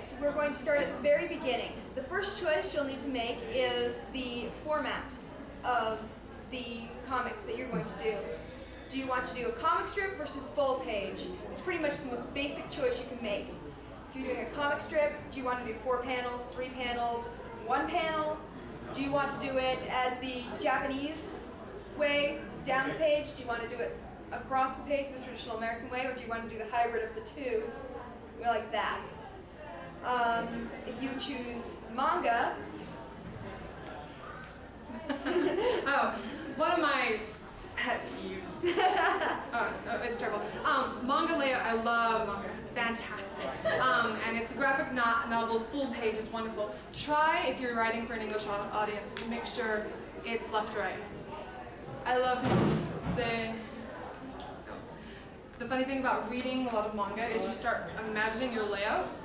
so we're going to start at the very beginning. The first choice you'll need to make is the format of the comic that you're going to do. Do you want to do a comic strip versus full page? It's pretty much the most basic choice you can make. If you're doing a comic strip, do you want to do 4 panels, 3 panels, 1 panel? Do you want to do it as the Japanese way, down the page? Do you want to do it across the page, the traditional American way, or do you want to do the hybrid of the two? We like that. If you choose manga, oh, one of my pet peeves. Oh, it's terrible. Manga layout, I love manga. Fantastic. And it's a graphic novel, full page is wonderful. Try, if you're writing for an English audience, to make sure it's left to right. I love the funny thing about reading a lot of manga is you start imagining your layouts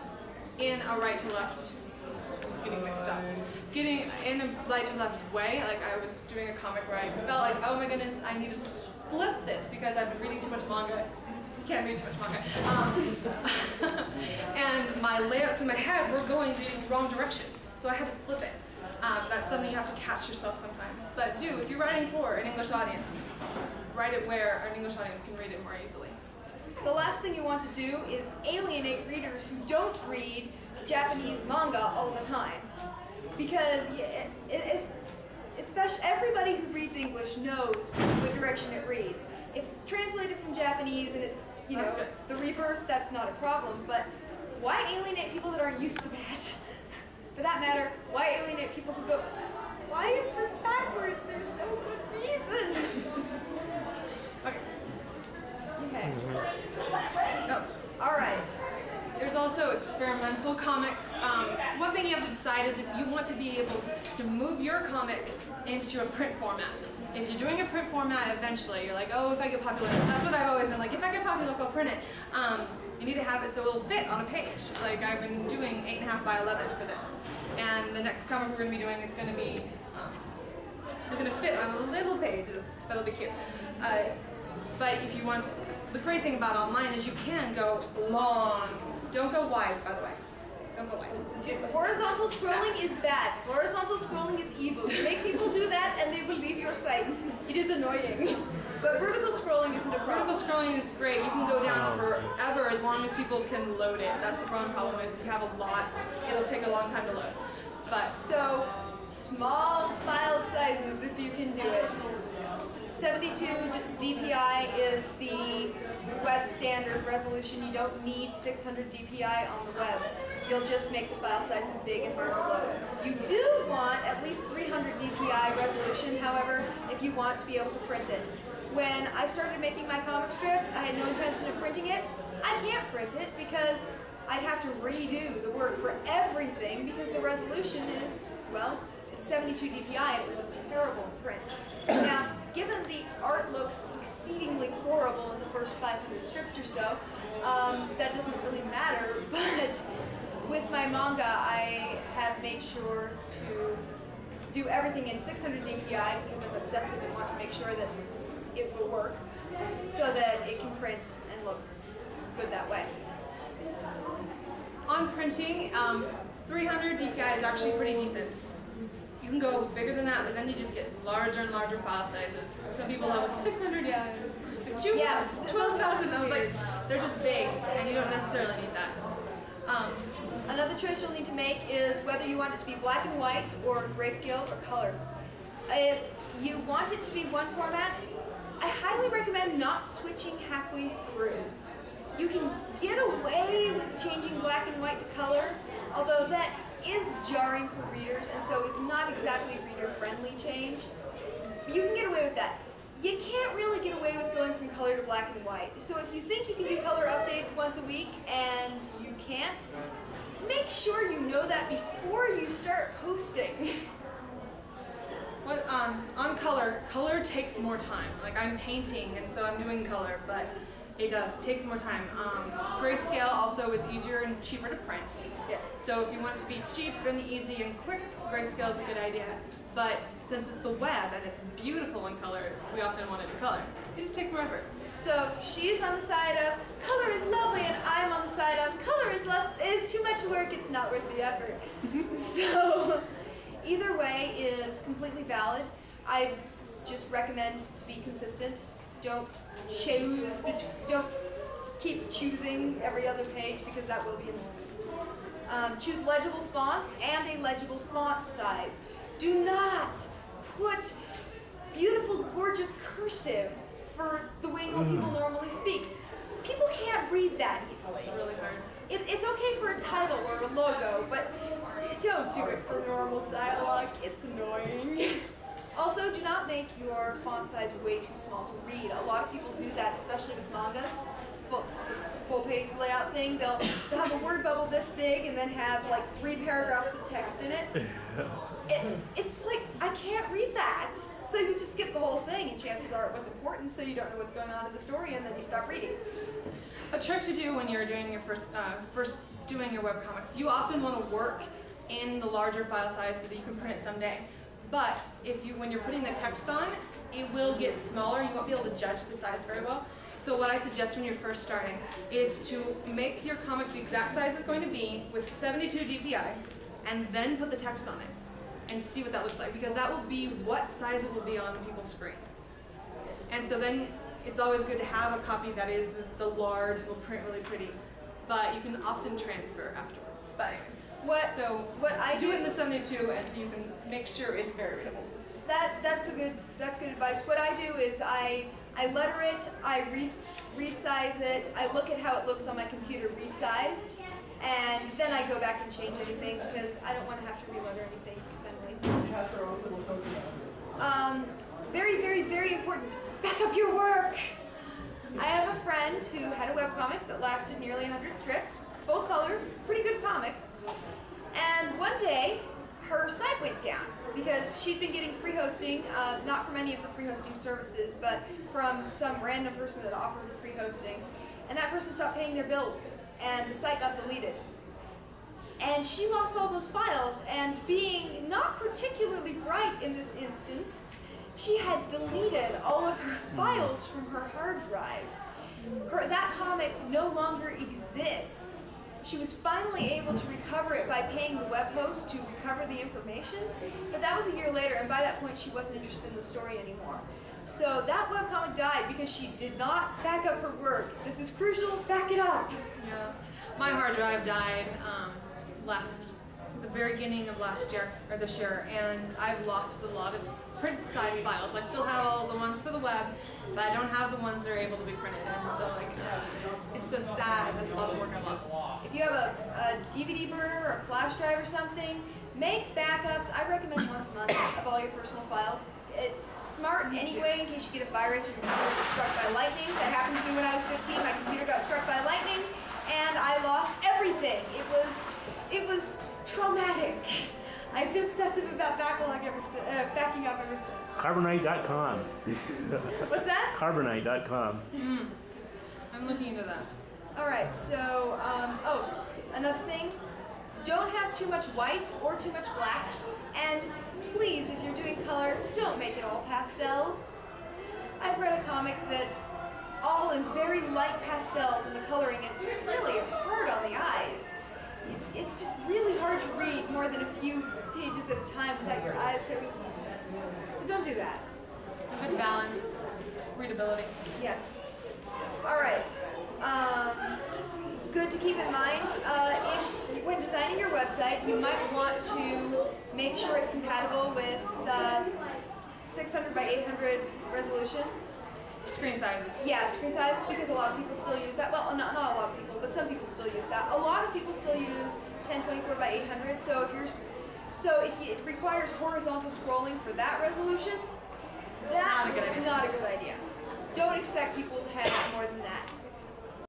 in a right to left, getting mixed up. Getting in a right to left way, like I was doing a comic where I felt like, oh my goodness, I need to flip this because I've been reading too much manga. You can't read too much manga. And my layouts in my head were going the wrong direction, so I had to flip it. That's something you have to catch yourself sometimes. But if you're writing for an English audience, write it where an English audience can read it more easily. the last thing you want to do is alienate readers who don't read Japanese manga all the time. Because especially everybody who reads English knows what direction it reads. If it's translated from Japanese and it's, the reverse, that's not a problem. But why alienate people that aren't used to that? For that matter, why alienate people who go, why is this backwards? There's no good reason. Okay. Oh, all right. There's also experimental comics. One thing you have to decide is if you want to be able to move your comic into a print format. If you're doing a print format eventually, you're like, oh, if I get popular, that's what I've always been like, if I get popular, I'll print it. You need to have it so it'll fit on a page. Like I've been doing 8.5 by 11 for this. And the next comic we're going to be doing is going to be, they're going to fit on little pages, but it'll be cute. But if you want, the great thing about online is you can go long. Don't go wide, by the way. Don't go wide. Dude, horizontal scrolling is bad. Horizontal scrolling is evil. You make people do that and they will leave your site. It is annoying. But vertical scrolling isn't a problem. Vertical scrolling is great. You can go down forever as long as people can load it. That's the problem is if you have a lot, it'll take a long time to load. But so small file sizes if you can do it. 72 dpi is the web standard resolution. You don't need 600 dpi on the web. You'll just make the file sizes big and hard to load. You do want at least 300 dpi resolution, however, if you want to be able to print it. When I started making my comic strip, I had no intention of printing it. I can't print it because I'd have to redo the work for everything because the resolution is, well, it's 72 dpi and it would look terrible in print. Now, given the art looks exceedingly horrible in the first 500 strips or so, that doesn't really matter, but with my manga, I have made sure to do everything in 600 dpi because I'm obsessive and want to make sure that it will work so that it can print and look good that way. on printing, 300 dpi is actually pretty decent. You can go bigger than that, but then you just get larger and larger file sizes. Some people have like 600, yeah, 12,000. Like they're just big, and you don't necessarily need that. Another choice you'll need to make is whether you want it to be black and white or grayscale or color. If you want it to be one format, I highly recommend not switching halfway through. You can get away with changing black and white to color, although that is jarring for readers, and so it's not exactly a reader-friendly change. But you can get away with that. You can't really get away with going from color to black and white. So if you think you can do color updates once a week and you can't, make sure you know that before you start posting. What, on color takes more time. Like I'm painting, and so I'm doing color, but it takes more time. Grayscale also is easier and cheaper to print. Yes. So if you want it to be cheap and easy and quick, grayscale is a good idea. But since it's the web and it's beautiful in color, we often want it in color. It just takes more effort. So she's on the side of color is lovely, and I'm on the side of color is too much much work, it's not worth the effort. So either way is completely valid. I just recommend to be consistent. Don't keep choosing every other page because that will be annoying. Choose legible fonts and a legible font size. Do not put beautiful, gorgeous cursive for the way people normally speak. People can't read that easily. It's really hard. It's okay for a title or a logo, but don't do it for normal dialogue. It's annoying. Also, do not make your font size way too small to read. A lot of people do that, especially with mangas. Full page layout thing. They'll have a word bubble this big and then have like 3 paragraphs of text in it. It's like, I can't read that. So you just skip the whole thing, and chances are it was important, so you don't know what's going on in the story, and then you stop reading. A trick to do when you're doing your first doing your webcomics, you often want to work in the larger file size so that you can print it someday. But when you're putting the text on, it will get smaller. You won't be able to judge the size very well. So what I suggest when you're first starting is to make your comic the exact size it's going to be with 72 DPI, and then put the text on it and see what that looks like, because that will be what size it will be on people's screens. And so then it's always good to have a copy that is the large, will print really pretty, but you can often transfer afterwards. But anyways, what I do it in the 72, and so you can make sure it's very readable. That's good advice. What I do is I letter it, I resize it, I look at how it looks on my computer resized, and then I go back and change anything because I don't want to have to reletter anything because I'm lazy. Very, very, very important. Back up your work. I have a friend who had a webcomic that lasted nearly 100 strips, full color, pretty good comic. And one day, her site went down because she'd been getting free hosting, not from any of the free hosting services, but from some random person that offered her free hosting. And that person stopped paying their bills, and the site got deleted. And she lost all those files, and being not particularly bright in this instance, she had deleted all of her files from her hard drive. That comic no longer exists. She was finally able to recover it by paying the web host to recover the information, but that was a year later, and by that point she wasn't interested in the story anymore. So that webcomic died because she did not back up her work. This is crucial, back it up! Yeah. My hard drive died the very beginning of last year, or this year, and I've lost a lot of print size files. I still have all the ones for the web, but I don't have the ones that are able to be printed. And so it's so sad. That's a lot of work I lost. If you have a DVD burner or a flash drive or something, make backups. I recommend once a month of all your personal files. It's smart anyway in case you get a virus or your computer gets struck by lightning. That happened to me when I was 15. My computer got struck by lightning and I lost everything. It was traumatic. I've been obsessive about backing up ever since. Carbonite.com. What's that? Carbonite.com. I'm looking into that. Alright, so, another thing, don't have too much white or too much black, and please, if you're doing color, don't make it all pastels. I've read a comic that's all in very light pastels, and the coloring is really hard on the eyes. It's just really hard to read more than a few pages at a time without your eyes getting. So don't do that. A good balance, readability. Yes. All right. Good to keep in mind. When designing your website, you might want to make sure it's compatible with 600 by 800 resolution. Screen sizes. Yeah, screen size, because a lot of people still use that. Well, not a lot of people, but some people still use that. A lot of people still use 1024 by 800. So if it requires horizontal scrolling for that resolution, that's Not a good idea. not a good idea. Don't expect people to have more than that.